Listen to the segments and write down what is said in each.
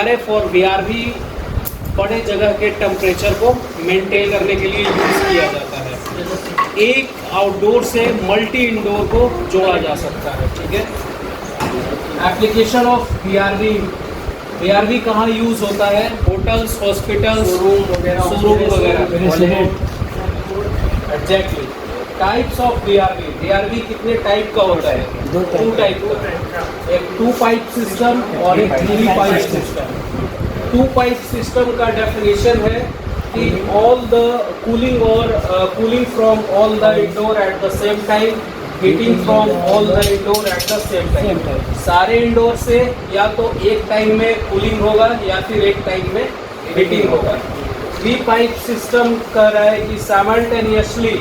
VRF और VRV बड़े जगह के टेम्परेचर को मेंटेन करने के लिए यूज़ किया जाता है। एक आउटडोर से मल्टी इंडोर को जोड़ा जा सकता है, ठीक है। एप्लीकेशन ऑफ VRV कहाँ यूज़ होता है? होटल्स, हॉस्पिटल्स, शोरूम वगैरह। एग्जैक्टली। टाइप्स ऑफ VRV कितने टाइप का होता है? 2 टाइप का, एक 2 पाइप सिस्टम और एक 3 पाइप सिस्टम। 2 पाइप सिस्टम का डेफिनेशन है कि all the cooling from all the indoor at the same time, heating from all the indoor at the same time. सारे इंडोर से या तो एक टाइम में कूलिंग होगा या फिर एक टाइम में हीटिंग होगा। 3 पाइप सिस्टम कह रहा है कि simultaneously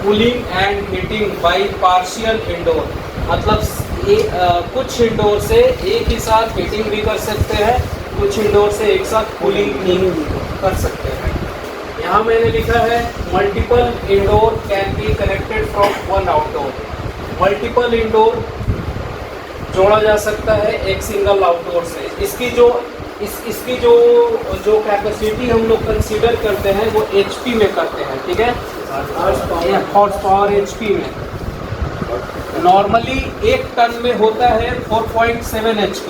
cooling and heating by partial indoor, मतलब कुछ इंडोर से एक ही साथ हीटिंग भी कर सकते हैं, कुछ इंडोर से एक साथ कूलिंग नहीं कर सकते हैं। यहाँ मैंने लिखा है multiple indoor can be connected from one outdoor. Multiple indoor जोड़ा जा सकता है एक सिंगल आउटडोर से। इसकी जो कैपेसिटी हम लोग कंसीडर करते हैं वो HP में करते हैं, ठीक है, हॉर्स पावर HP में। नॉर्मली 1 टन में होता है 4.7 HP,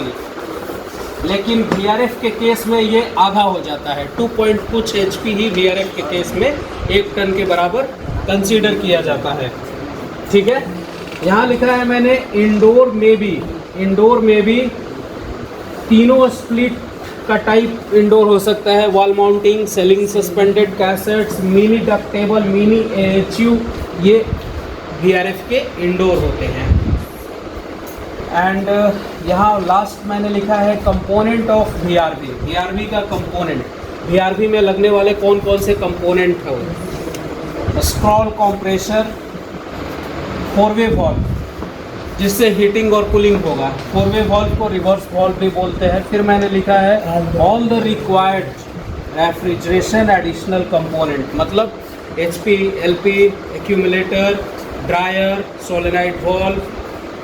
लेकिन VRF के केस में ये आधा हो जाता है, 2 पॉइंट कुछ HP ही VRF के केस में 1 टन के बराबर कंसीडर किया जाता है, ठीक है। यहाँ लिखा है मैंने इंडोर में भी तीनों स्प्लिट का टाइप इंडोर हो सकता है। Wall mounting, selling suspended cassettes, mini ductable, mini AHU, ये VRF के इंडोर होते हैं। एंड यहाँ लास्ट मैंने लिखा है कंपोनेंट ऑफ VRV का कंपोनेंट। VRV में लगने वाले कौन कौन से कंपोनेंट है वो? स्क्रॉल कंप्रेसर, 4-वे वॉल्व जिससे हीटिंग और कूलिंग होगा, 4-वे वॉल्व को रिवर्स वॉल्व भी बोलते हैं। फिर मैंने लिखा है all the required refrigeration additional component, मतलब HP, LP, accumulator, dryer, solenoid valve,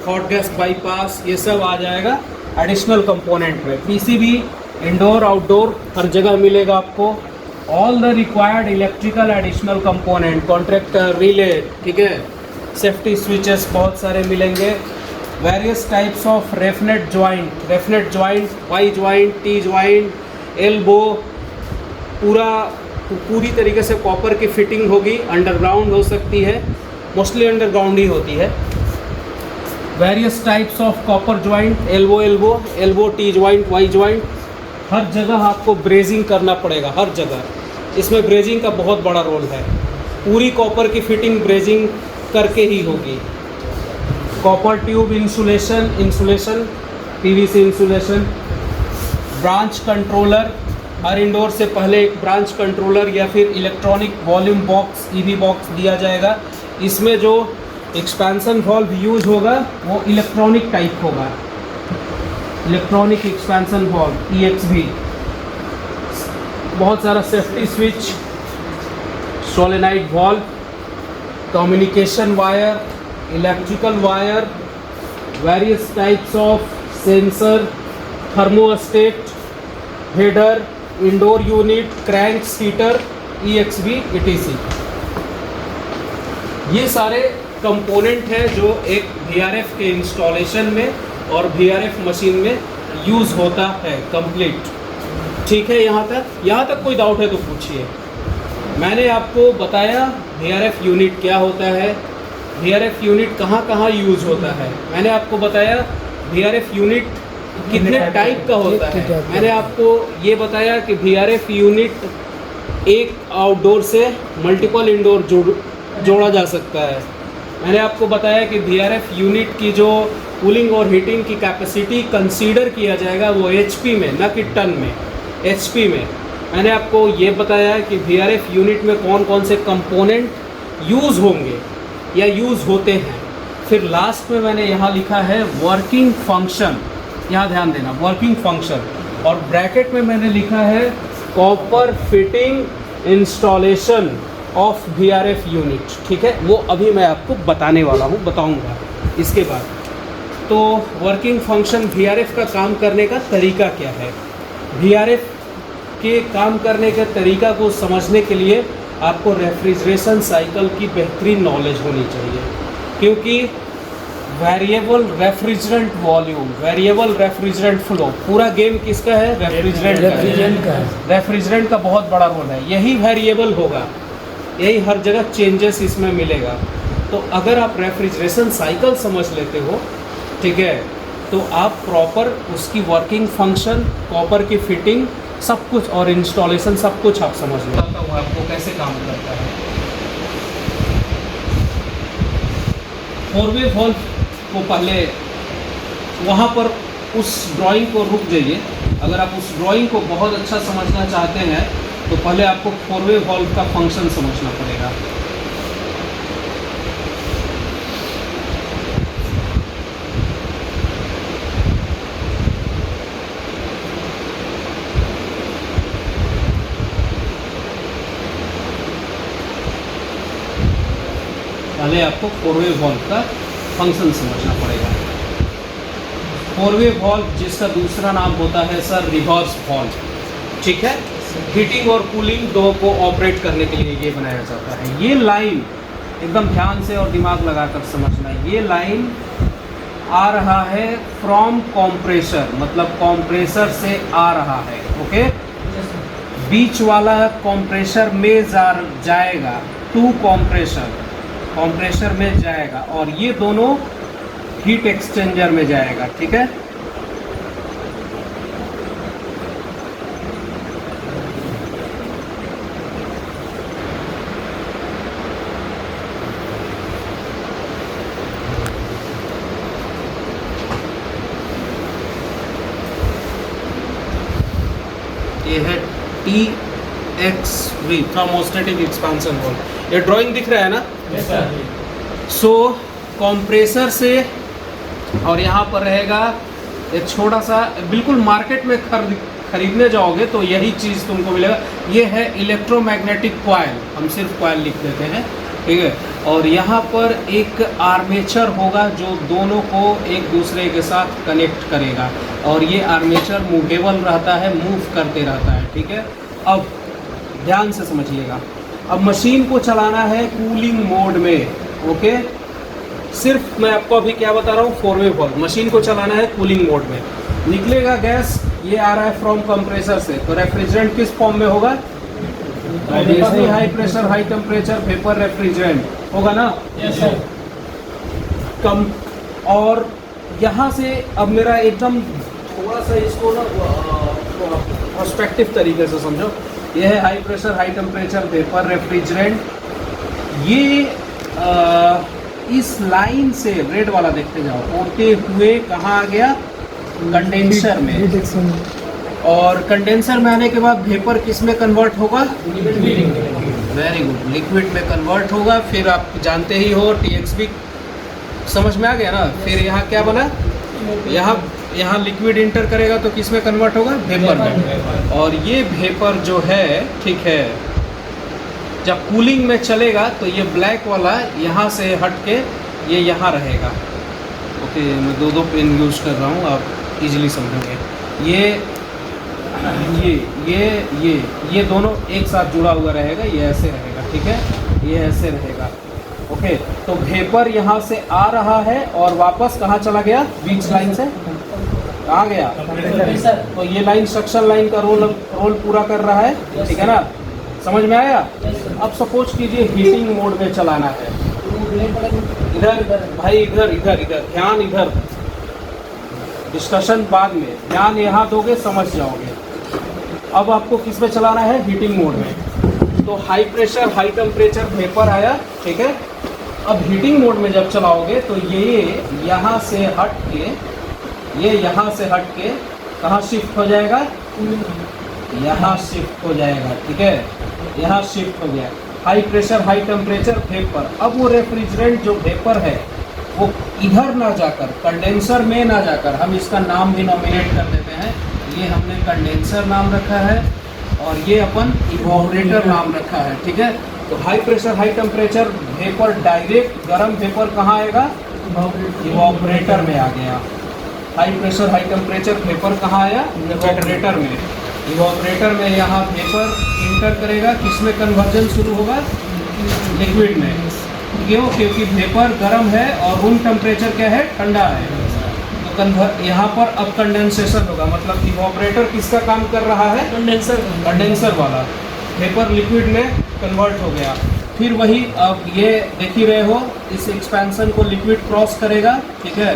hot gas bypass, ये सब आ जाएगा एडिशनल कंपोनेंट में। PCB इंडोर आउटडोर हर जगह मिलेगा आपको। All the required electrical additional component, contractor, relay, ठीक है, सेफ्टी स्विचेस बहुत सारे मिलेंगे। Various types of refnet joint, Y joint, T joint, elbow, पूरी तरीके से कॉपर की फिटिंग होगी। अंडरग्राउंड हो सकती है, मोस्टली अंडरग्राउंड ही होती है। Various types of copper joint, elbow, T joint, Y joint, हर जगह आपको ब्रेजिंग करना पड़ेगा, हर जगह। इसमें ब्रेजिंग का बहुत बड़ा रोल है। पूरी कॉपर की फिटिंग ब्रेजिंग करके ही होगी। Copper tube insulation, PVC insulation. Branch controller, हर इंडोर से पहले एक ब्रांच कंट्रोलर या फिर electronic volume box, EV box दिया जाएगा। इसमें जो एक्सपेंशन वॉल्व यूज होगा वो इलेक्ट्रॉनिक टाइप होगा, इलेक्ट्रॉनिक एक्सपेंशन वॉल्व, EXV। बहुत सारा safety switch, solenoid valve, communication wire, electrical wire, various types of sensor, thermostat, header, indoor unit, crank heater, EXV, ETC। ये सारे कंपोनेंट हैं जो एक VRF के इंस्टॉलेशन में और VRF मशीन में यूज़ होता है कंप्लीट, ठीक है। यहाँ तक कोई डाउट है तो पूछिए। मैंने आपको बताया VRF यूनिट क्या होता है, VRF यूनिट कहाँ यूज़ होता है। मैंने आपको बताया VRF यूनिट कितने टाइप का होता है। मैंने आपको ये बताया कि VRF यूनिट एक आउटडोर से मल्टीपल इंडोर जोड़ा जा सकता है। मैंने आपको बताया कि VRF यूनिट की जो कूलिंग और हीटिंग की कैपेसिटी कंसीडर किया जाएगा वो HP में, न कि टन में, HP में। मैंने आपको ये बताया कि VRF यूनिट में कौन कौन से कंपोनेंट यूज़ होंगे या यूज़ होते हैं। फिर लास्ट में मैंने यहाँ लिखा है वर्किंग फंक्शन, यहाँ ध्यान देना, वर्किंग फंक्शन, और ब्रैकेट में मैंने लिखा है copper fitting installation of VRF unit, ठीक है। वो अभी मैं आपको बताऊंगा इसके बाद। तो वर्किंग फंक्शन VRF का काम करने का तरीका क्या है, VRF के काम करने के तरीका को समझने के लिए आपको रेफ्रिजरेशन साइकिल की बेहतरीन नॉलेज होनी चाहिए, क्योंकि variable refrigerant volume, variable refrigerant flow, पूरा गेम किसका है? रेफ्रिजरेंट का है। रेफ्रिजरेंट का बहुत बड़ा रोल है, यही वेरिएबल होगा, यही हर जगह चेंजेस इसमें मिलेगा। तो अगर आप रेफ्रिजरेशन साइकिल समझ लेते हो, ठीक है, तो आप प्रॉपर उसकी वर्किंग फंक्शन, कॉपर की फिटिंग, सब कुछ और इंस्टॉलेशन सब कुछ आप समझ लो। बताता हूँ आपको कैसे काम करता है। 4-वे वॉल्व को पहले वहाँ पर उस ड्राइंग को रुक जाइए। अगर आप उस ड्राइंग को बहुत अच्छा समझना चाहते हैं तो पहले आपको 4-वे वॉल्व का फंक्शन समझना पड़ेगा। पहले आपको 4-वे वॉल्व का फंक्शन समझना पड़ेगा। 4-वे वॉल्व जिसका दूसरा नाम होता है सर रिवर्स वॉल्व, ठीक है। हीटिंग और कूलिंग दो को ऑपरेट करने के लिए ये बनाया जाता है। ये लाइन एकदम ध्यान से और दिमाग लगाकर समझना, ये लाइन आ रहा है फ्रॉम कॉम्प्रेसर, मतलब कॉम्प्रेसर से आ रहा है, ओके। बीच वाला कॉम्प्रेसर में जाएगा टू कॉम्प्रेसर में जाएगा, और ये दोनों हीट एक्सचेंजर में जाएगा, ठीक है। ये है TXV, थर्मोस्टेटिक एक्सपांशन वाल्व। ये ड्राइंग दिख रहा है ना? Yes sir. सो कॉम्प्रेसर से, और यहाँ पर रहेगा एक छोटा सा, बिल्कुल मार्केट में खरीदने जाओगे तो यही चीज़ तुमको मिलेगा। ये है इलेक्ट्रोमैग्नेटिक कॉइल, हम सिर्फ कॉइल लिख देते हैं, ठीक है। और यहाँ पर एक आर्मेचर होगा जो दोनों को एक दूसरे के साथ कनेक्ट करेगा, और ये आर्मेचर मूवेबल रहता है, मूव करते रहता है, ठीक है। अब ध्यान से समझिएगा, अब मशीन को चलाना है कूलिंग मोड में, ओके। सिर्फ मैं आपको अभी क्या बता रहा हूँ, 4-वे वॉल्व, मशीन को चलाना है कूलिंग मोड में। निकलेगा गैस, ये आ रहा है फ्रॉम कंप्रेसर से, तो रेफ्रिजरेंट किस फॉर्म में होगा? Obviously high pressure high temperature vapour refrigerant होगा ना? Yes sir. कम, और यहाँ से अब मेरा एकदम थोड़ा सा इसको ना पर्सपेक्टिव तरीके से समझो। ये है high pressure high temperature vapour refrigerant. ये इस लाइन से रेड वाला देखते जाओ, होते हुए कहाँ आ गया? कंडेंसर में, और कंडेंसर में आने के बाद वेपर किस में कन्वर्ट होगा? वेरी गुड, लिक्विड में कन्वर्ट होगा। फिर आप जानते ही हो TXV, समझ में आ गया ना? फिर यहाँ क्या बना? यहाँ लिक्विड इंटर करेगा तो किस में कन्वर्ट होगा? वेपर में। और ये वेपर जो है, ठीक है, जब कूलिंग में चलेगा तो ये ब्लैक वाला यहाँ से हट के ये यहाँ रहेगा, ओके। मैं दो पेन यूज़ कर रहा हूँ, आप इजीली समझेंगे। ये दोनों एक साथ जुड़ा हुआ रहेगा, ये ऐसे रहेगा, ठीक है, ये ऐसे रहेगा, ओके। तो वेपर यहाँ से आ रहा है और वापस कहाँ चला गया? बीच लाइन से कहाँ गया? तो ये लाइन सक्शन लाइन का रोल पूरा कर रहा है, ठीक है ना? समझ में आया? अब सपोज कीजिए हीटिंग मोड में चलाना है। इधर भाई, इधर ध्यान, इधर डिस्कशन बाद में, ध्यान यहाँ दोगे समझ जाओगे। अब आपको किस में चलाना है? हीटिंग मोड में। तो high pressure high temperature vapour आया, ठीक है। अब हीटिंग मोड में जब चलाओगे तो ये यहाँ से हट के, ये यहाँ से हट के कहाँ शिफ्ट हो जाएगा? यहाँ शिफ्ट हो जाएगा, ठीक है, यहाँ शिफ्ट हो गया। High pressure high temperature vapour. अब वो रेफ्रिजरेंट जो वेपर है वो इधर ना जाकर, कंडेंसर में ना जाकर, हम इसका नाम भी नॉमिनेट कर देते हैं। ये हमने कंडेंसर नाम रखा है और ये अपन इवोपरेटर नाम रखा है, ठीक है। तो high pressure high temperature vapour direct गर्म वेपर कहाँ आएगा? इवोपरेटर में आ गया। High pressure high temperature vapour कहाँ आया? इवोपरेटर में। इवोपरेटर में यहाँ वेपर इंटर करेगा, किसमें कन्वर्जन शुरू होगा? लिक्विड में। क्यों? क्योंकि वेपर गर्म है और रूम टेम्परेचर क्या है? ठंडा है। तो यहाँ पर अब कंडेंसेशन होगा, मतलब इवोपरेटर किसका काम कर रहा है? कंडेंसर वाला। वेपर लिक्विड में कन्वर्ट हो गया। फिर वही अब ये देख ही रहे हो, इस एक्सपेंशन को लिक्विड क्रॉस करेगा, ठीक है,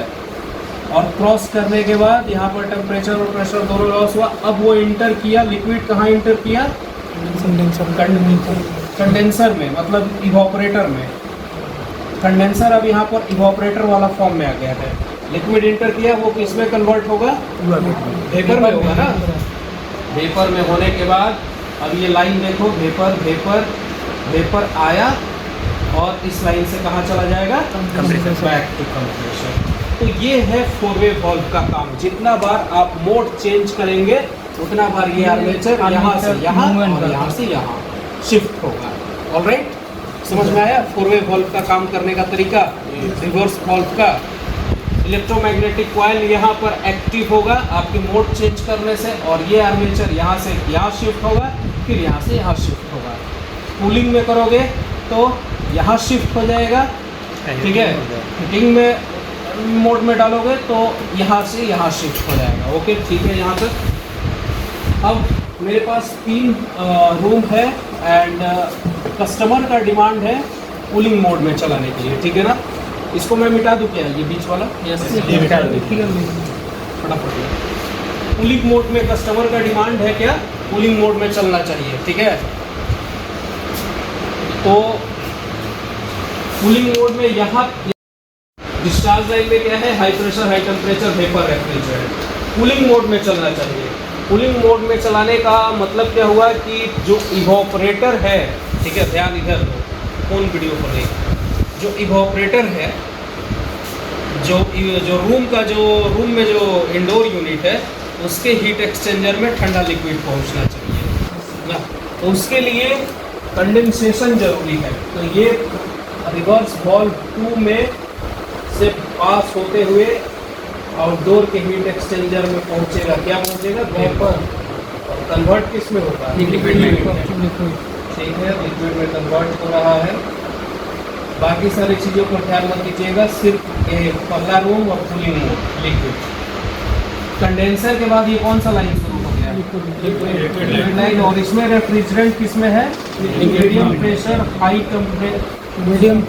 और क्रॉस करने के बाद यहाँ पर टेम्परेचर और प्रेशर दोनों लॉस हुआ। अब वो इंटर किया, लिक्विड कहाँ इंटर किया? कंडेंसर में, मतलब इवोपरेटर में। कंडेंसर अब यहाँ पर इवोपरेटर वाला फॉर्म में आ गया है। लिक्विड इंटर किया, वो किसमें कन्वर्ट होगा? वेपर में होगा ना। वेपर में होने के बाद अब ये लाइन देखो, वेपर वेपर वेपर आया और इस लाइन से कहाँ चला जाएगा? Back to compressor. तो ये है फोर वे वाल्व का काम। जितना बार आप मोड चेंज करेंगे उतना बार ये आर्मेचर यहाँ से यहाँ और यहाँ से यहाँ शिफ्ट होगा। ऑलराइट, समझ में आया फोर वे वाल्व का काम करने का तरीका? रिवर्स वाल्व का इलेक्ट्रोमैग्नेटिक कॉइल यहाँ पर एक्टिव होगा आपके मोड चेंज करने से, और ये आर्मेचर यहाँ से यहाँ शिफ्ट होगा, फिर यहाँ से यहाँ शिफ्ट होगा। कूलिंग में करोगे तो यहाँ शिफ्ट हो जाएगा, ठीक है। हीटिंग में मोड में डालोगे तो यहाँ से यहाँ शिफ्ट हो जाएगा। ओके, ठीक है। यहाँ तक अब मेरे पास 3 रूम है एंड कस्टमर का डिमांड है कूलिंग मोड में चलाने के लिए, ठीक है ना। इसको मैं मिटा दूँ क्या, ये बीच वाला? यस, ये मिटा दो, ठीक है, फटाफट। कूलिंग मोड में कस्टमर का डिमांड है क्या? कूलिंग मोड में चलना चाहिए, ठीक है। तो कूलिंग मोड में यहाँ डिस्चार्ज लाइन में क्या है? High pressure high temperature vapour refrigerant. Cooling mode में चलना चाहिए। कूलिंग मोड में चलाने का मतलब क्या हुआ कि जो इवोपरेटर है, ठीक है, ध्यान इधर दो, फोन वीडियो पर नहीं, जो इवोपरेटर है, जो रूम में जो इंडोर यूनिट है, उसके हीट एक्सचेंजर में ठंडा लिक्विड पहुंचना चाहिए ना। तो उसके लिए कंडेंसेशन जरूरी है। तो ये रिवर्स वाल्व 2 में से पास होते हुए आउटडोर के हीट एक्सचेंजर में पहुंचेगा। क्या पहुंचेगा? वेपर। और कन्वर्ट किस में होगा? लिक्विड में। ठीक है, लिक्विड में कन्वर्ट हो रहा है। बाकी सारी चीज़ों पर ध्यान मत दीजिएगा, सिर्फ ये पहला रूम और कूलिंग मोड लिक्विड। कंडेंसर के बाद ये कौन सा लाइन शुरू हो गया? Liquid line. और इसमें रेफ्रिजरेंट किस में है? Medium pressure high temperature medium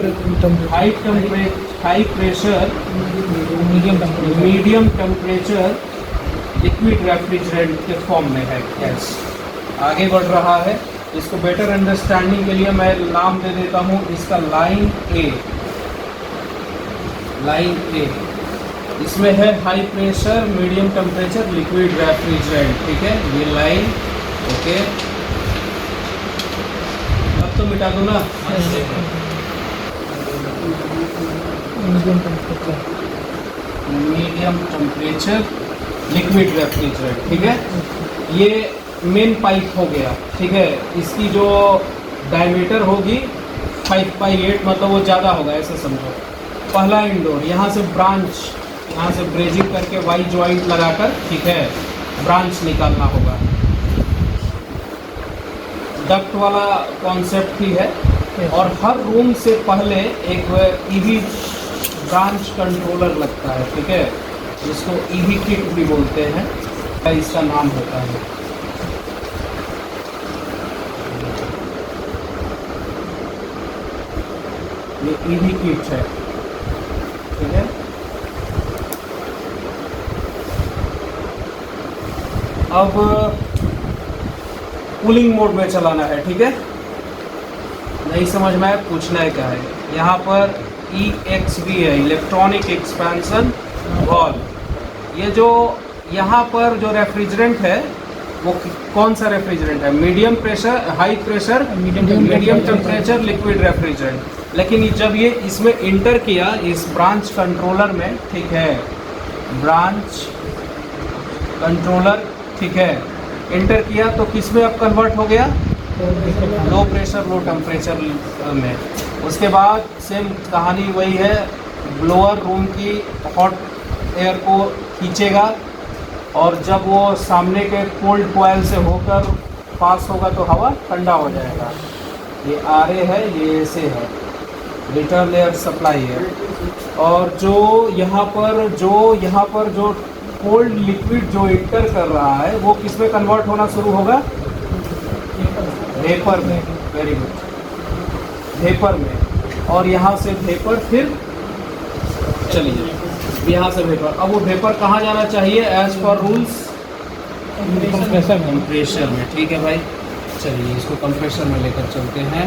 temperature liquid refrigerant के फॉर्म में है गैस। आगे बढ़ रहा है। इसको बेटर अंडरस्टैंडिंग के लिए मैं नाम दे देता हूँ इसका लाइन ए। इसमें है high pressure medium temperature liquid refrigerant, ठीक है, ये लाइन। ओके, अब तो मिटा दो ना। मीडियम टेम्परेचर लिक्विड रेफ्रिजरेंट, ठीक है। ये मेन पाइप हो गया, ठीक है। इसकी जो डायमीटर होगी 5/8, मतलब वो ज़्यादा होगा, ऐसे समझो। पहला इंडोर, यहाँ से ब्रांच, यहाँ से ब्रेजिंग करके वाई जॉइंट लगाकर, ठीक है, ब्रांच निकालना होगा। डक्ट वाला कॉन्सेप्ट ही है। और हर रूम से पहले एक ईवी ब्रांच कंट्रोलर लगता है, ठीक है, जिसको ईवी किट भी बोलते हैं, इसका नाम होता है। ये ईवी किट है, ठीक है। अब कूलिंग मोड में चलाना है, ठीक है। नहीं समझ में आया, पूछना है क्या है। यहाँ पर EXV है, इलेक्ट्रॉनिक एक्सपेंशन वाल्व। ये जो यहाँ पर जो रेफ्रिजरेंट है वो कौन सा रेफ्रिजरेंट है? Medium pressure high pressure medium temperature liquid refrigerant. लेकिन जब ये इसमें इंटर किया इस ब्रांच कंट्रोलर में, ठीक है, ब्रांच कंट्रोलर, ठीक है, इंटर किया तो किस में अब कन्वर्ट हो गया? लो प्रेशर लो टेम्परेचर में। उसके बाद सेम कहानी वही है, ब्लोअर रूम की हॉट एयर को खींचेगा, और जब वो सामने के कोल्ड कॉइल से होकर पास होगा तो हवा ठंडा हो जाएगा। ये RA है, ये SA है, रिटर्न एयर सप्लाई है। और जो यहाँ पर जो कोल्ड लिक्विड जो इंटर कर रहा है वो किस में कन्वर्ट होना शुरू होगा? वेपर में। वेरी गुड, वेपर में। और यहाँ से वेपर, फिर चलिए यहाँ से वेपर। अब वो वेपर कहाँ जाना चाहिए एज पर रूल्स? कंप्रेसर में। ठीक है भाई, चलिए इसको कंप्रेसर में लेकर चलते हैं।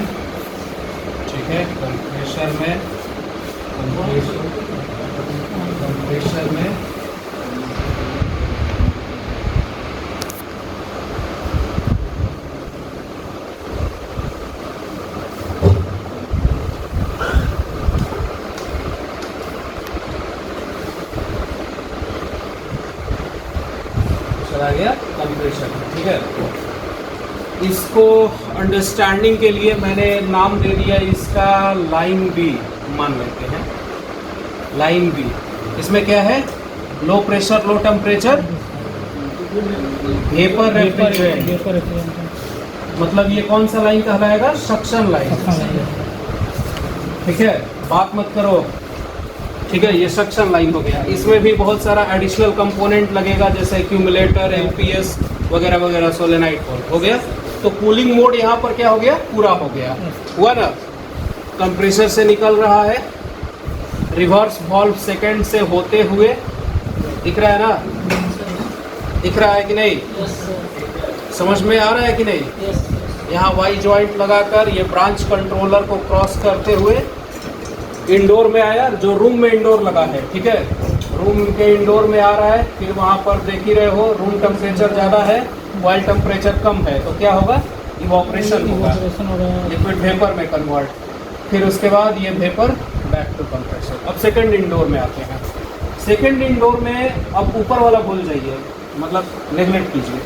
ठीक है, कंप्रेसर में, कंप्रेसर में चला गया कंप्रेसर में। ठीक है, इसको अंडरस्टैंडिंग के लिए मैंने नाम दे दिया इसका लाइन बी, मान लेते हैं लाइन बी। इसमें क्या है? Low pressure low temperature vapour refrigerant. मतलब ये कौन सा लाइन कहलाएगा? Suction line. ठीक है, बात मत करो। ठीक है, ये सक्शन लाइन हो गया। इसमें भी बहुत सारा एडिशनल कंपोनेंट लगेगा, जैसे एक्यूमुलेटर, LPS वगैरह वगैरह, सोलेनाइड हो गया। तो कूलिंग मोड यहाँ पर क्या हो गया? पूरा हो गया। हुआ ना? कंप्रेसर से निकल रहा है, रिवर्स वाल्व सेकंड से होते हुए, दिख रहा है ना? दिख रहा है कि नहीं? समझ में आ रहा है कि नहीं? यहाँ वाई जॉइंट लगाकर ये ब्रांच कंट्रोलर को क्रॉस करते हुए इंडोर में आया, जो रूम में इंडोर लगा है। ठीक है, रूम के इंडोर में आ रहा है। फिर वहाँ पर देख ही रहे हो, रूम टेम्परेचर ज़्यादा है, ऑयल टेम्परेचर कम है, तो क्या होगा? इवोपरेशन होगा, लिक्विड वेपर में कन्वर्ट। फिर उसके बाद ये वेपर बैक टू कंप्रेसर। अब सेकंड इंडोर में आते हैं। सेकंड इंडोर में अब ऊपर वाला भूल जाइए, मतलब नेगलेक्ट कीजिए।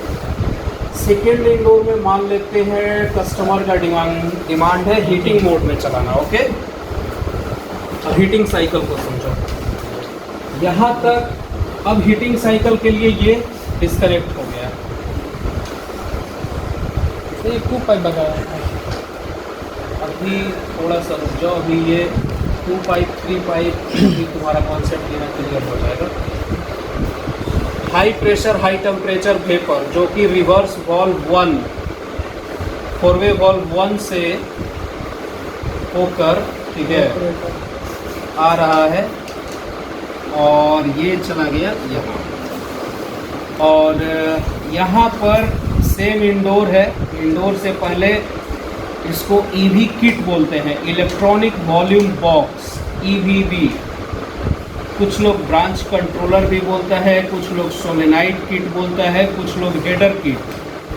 सेकंड इंडोर में मान लेते हैं कस्टमर का डिमांड है हीटिंग मोड में चलाना। ओके, हीटिंग साइकिल को समझो यहाँ तक। अब हीटिंग साइकिल के लिए ये डिस्कनेक्ट हो गया, ये 2 पाइप लगाया। अभी थोड़ा सा रुक जाओ, अभी ये 2 पाइप 3 पाइप भी तुम्हारा कॉन्सेप्ट लेना क्लियर हो जाएगा। High pressure high temperature vapour, जो कि रिवर्स वॉल्व 1, 4वे वॉल्व 1 से होकर, ठीक है, आ रहा है और ये चला गया यहाँ। और यहाँ पर सेम इंडोर है। इंडोर से पहले इसको EV किट बोलते हैं, इलेक्ट्रॉनिक वॉल्यूम बॉक्स, EVB। कुछ लोग ब्रांच कंट्रोलर भी बोलता है, कुछ लोग सोलेनाइड किट बोलता है, कुछ लोग हेडर किट,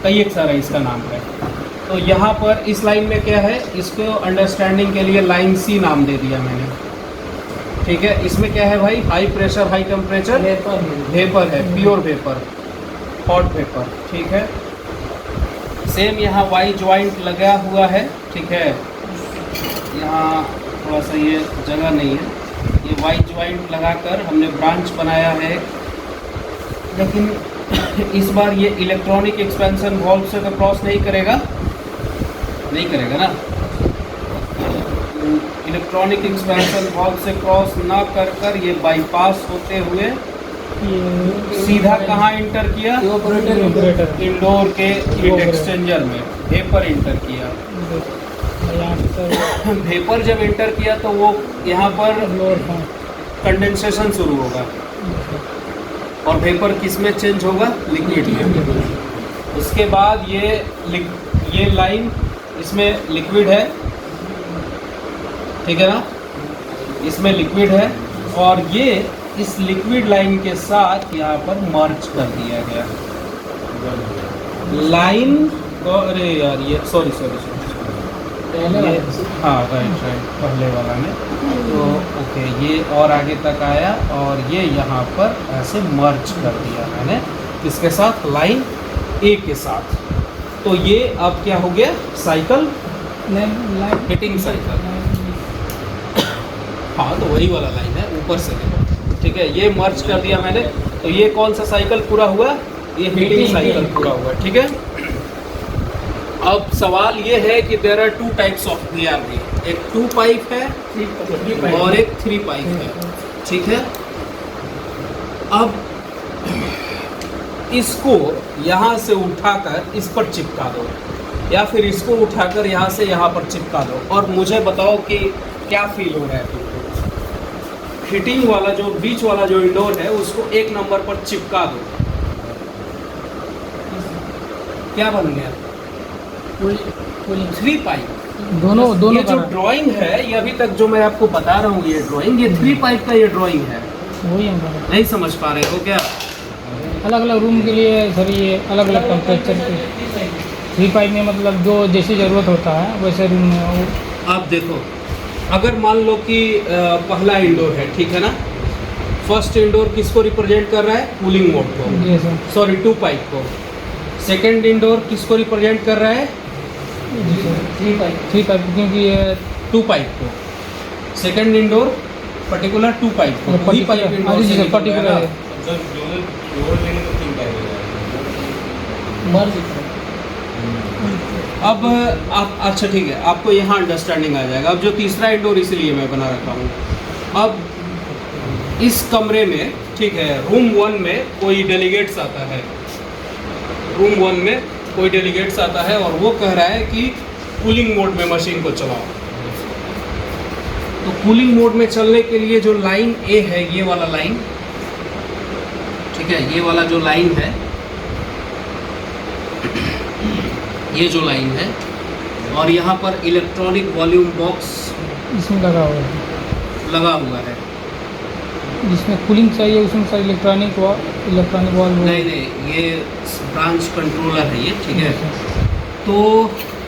कई एक सारा इसका नाम है। तो यहाँ पर इस लाइन में क्या है, इसको अंडरस्टैंडिंग के लिए लाइन C नाम दे दिया मैंने। ठीक है, इसमें क्या है भाई? High pressure high temperature vapour है, प्योर वेपर, हॉट वेपर। ठीक है, सेम यहाँ वाई ज्वाइंट लगा हुआ है। ठीक है, यहाँ थोड़ा सा ये जगह नहीं है, ये वाई ज्वाइंट लगाकर हमने ब्रांच बनाया है। लेकिन इस बार ये इलेक्ट्रॉनिक एक्सपेंशन वॉल्व से तो क्रॉस नहीं करेगा ना। इलेक्ट्रॉनिक एक्सपेंशन वॉल्व से क्रॉस ना कर ये बाईपास होते हुए सीधा कहाँ इंटर किया? इंडोर के हीट एक्सचेंजर में वेपर इंटर किया। वेपर जब इंटर किया तो वो यहाँ पर कंडेंसेशन शुरू होगा और वेपर किस में चेंज होगा? लिक्विड में। उसके बाद ये लाइन, इसमें लिक्विड है, ठीक है ना, इसमें लिक्विड है और ये इस लिक्विड लाइन के साथ यहाँ पर मर्ज कर दिया गया लाइन को। अरे यार ये सॉरी हाँ राइट पहले वाला में तो ओके, ये और आगे तक आया और ये यहाँ पर ऐसे मर्ज कर दिया मैंने इसके साथ, लाइन A के साथ। तो ये अब क्या हो गया? Cycle, heating cycle. हाँ तो वही वाला लाइन है ऊपर से, ठीक है, ये मर्ज कर दिया मैंने। तो ये कौन सा साइकिल पूरा हुआ? ये हीटिंग साइकिल पूरा हुआ, ठीक है। अब सवाल ये है कि there are 2 types of VRV, एक 2 पाइप है और एक 3 पाइप है, ठीक है। अब इसको यहाँ से उठाकर इस पर चिपका दो, या फिर इसको उठाकर यहाँ से यहाँ पर चिपका दो, और मुझे बताओ कि क्या फील हो रहा है तुमको। हीटिंग वाला जो बीच वाला जो इंडोर है उसको 1 नंबर पर चिपका दो, क्या बन गया? 3 पाइप। दोनों ये जो ड्राइंग है, ये अभी तक जो मैं आपको बता रहा हूँ, ये ड्राइंग, ये 3 पाइप का ये ड्राइंग है। वही हम बना। नहीं समझ पा रहे हो क्या? अलग अलग रूम के लिए सर ये अलग अलग टेम्परेचर के 3 पाइप में मतलब जो जैसी ज़रूरत होता है वैसे रूम में वो। आप देखो, अगर मान लो कि पहला इंडोर है, ठीक है ना। फर्स्ट इंडोर किसको रिप्रेजेंट कर रहा है? कूलिंग मोड को, जी सर। सॉरी 2 पाइप को। सेकंड इंडोर किसको रिप्रेजेंट कर रहा है? जी सर 3 पाइप क्योंकि ये 2 पाइप को। सेकंड इंडोर पर्टिकुलर 2 पाइप को, वही पाइप इंडोर से पर्टिकुलर है। अब आप, अच्छा ठीक है, आपको यहाँ अंडरस्टैंडिंग आ जाएगा। अब जो तीसरा इंडोर इसलिए मैं बना रखा हूँ, अब इस कमरे में, ठीक है, रूम 1 में कोई डेलीगेट्स आता है, रूम 1 में कोई डेलीगेट्स आता है और वो कह रहा है कि कूलिंग मोड में मशीन को चलाओ। तो कूलिंग मोड में चलने के लिए जो लाइन ए है, ये वाला लाइन, ठीक है, ये वाला जो लाइन है, ये जो लाइन है, और यहाँ पर इलेक्ट्रॉनिक वॉल्यूम बॉक्स इसमें लगा हुआ है, जिसमें कूलिंग चाहिए उसमें सर इलेक्ट्रॉनिक वॉल्व। नहीं, ये ब्रांच कंट्रोलर है ये, ठीक है। तो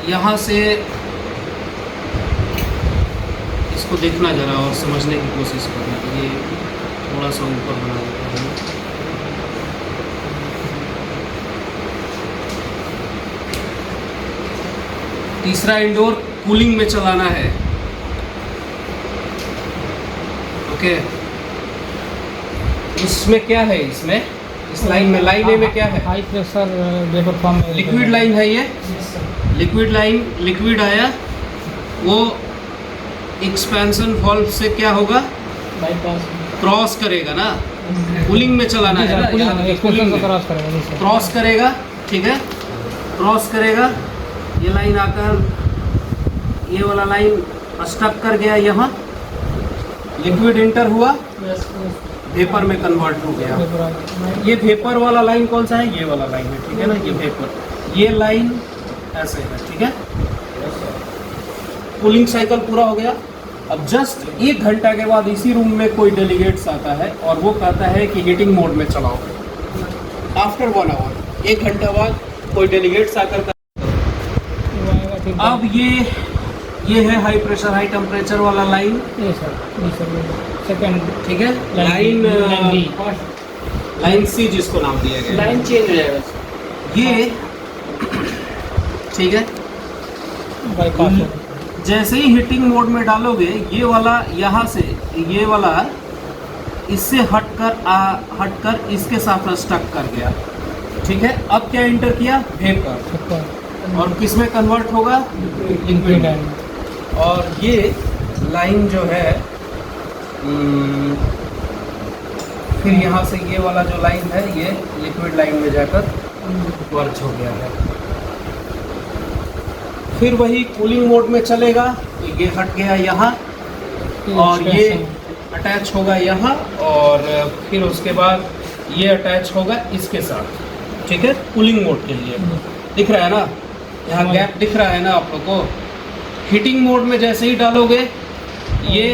यहाँ से इसको देखना जरा और समझने की कोशिश करना। ये थोड़ा सा ऊपर बना देता हूँ। तीसरा इंडोर कूलिंग में चलाना है, ओके। इसमें क्या है? इसमें इस लाइन में, लाइन ए में क्या है? हाई प्रेशर वेपर फॉर्म में लिक्विड लाइन है ये, लिक्विड लाइन, लिक्विड आया, वो एक्सपेंशन वाल्व से क्या होगा? बाईपास क्रॉस करेगा ना, कूलिंग में चलाना है ना, कूलिंग में क्रॉस करेगा, ठीक है, क्रॉस करेगा। ये लाइन आकर ये वाला लाइन स्टक कर गया, यहाँ लिक्विड इंटर हुआ, वेपर में कन्वर्ट हो गया। ये वेपर वाला लाइन कौन सा है? ये वाला लाइन है, ठीक है ना, ये वेपर, ये लाइन ऐसे है, ठीक है। कूलिंग साइकिल पूरा हो गया। अब जस्ट 1 घंटा के बाद इसी रूम में कोई डेलीगेट्स आता है और वो कहता है कि हीटिंग मोड में चलाओ। आफ्टर 1 आवर, 1 घंटा बाद कोई डेलीगेट्स आकर, अब ये है हाई प्रेशर हाई टेम्परेचर वाला लाइन, सेकंड, ठीक है। लाइन सी जिसको नाम दिया गया, लाइन चेंज हो जाएगा ये, ठीक है। बाईपास। जैसे ही हीटिंग मोड में डालोगे, ये वाला यहाँ से, ये वाला इससे हटकर इसके साथ स्टक कर गया, ठीक है। अब क्या इंटर किया? वेपर, और किस में कन्वर्ट होगा? Liquid line. और ये लाइन जो है, फिर यहाँ से ये वाला जो लाइन है, ये लिक्विड लाइन में जाकर वर्ज हो गया है। फिर वही कूलिंग मोड में चलेगा, तो ये हट गया यहाँ, और ये अटैच होगा यहाँ, और फिर उसके बाद ये अटैच होगा इसके साथ, ठीक है, कूलिंग मोड के लिए। दिख रहा है ना, यहाँ गैप दिख रहा है ना आप लोग को। हीटिंग मोड में जैसे ही डालोगे, ये